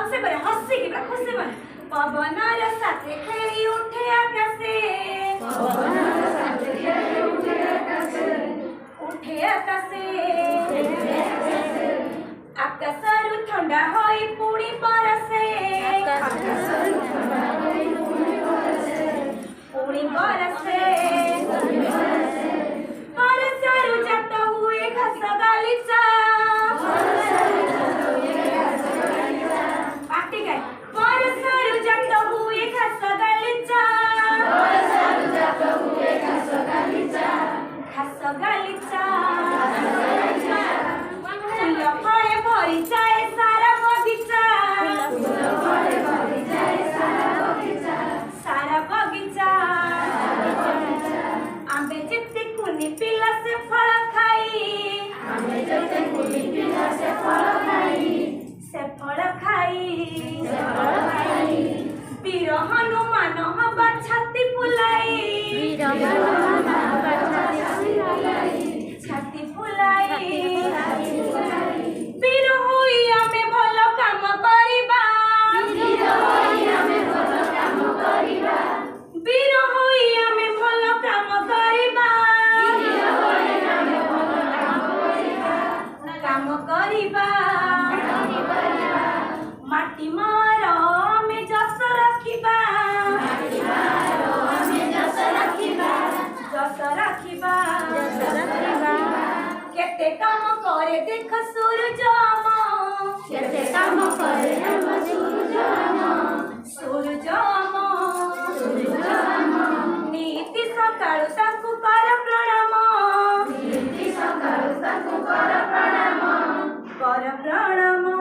भलसे करे हसी की पूरा खुशी मन पवन साथे खेली उठे आकाशे उठे आकाशे आकाशरु ठंडा होई पुणी बरसे पुणी बरसे बरसरु जात हुए घास गालीचा पाटी गाय बरसरु जात हुए घास गालीचा घास गालीचा फूल फळे भरी जाए सारा बगीचा सारा बगीचा आंबे जितने कुनी पिला से फल खाई से फल खाई वीर हनुमान हवा छाती फुलाई छाती फुलाई वीर होई आमे भल काम करिबा वीर होई आमे भल काम करिबा काम करिबा माटी मार में जस रखिबा जस रखिबा केते काम करे देख सूरजम केते काम करे हम सूरजम नीति सकाळु ताकु कर प्रणाम कर प्रणाम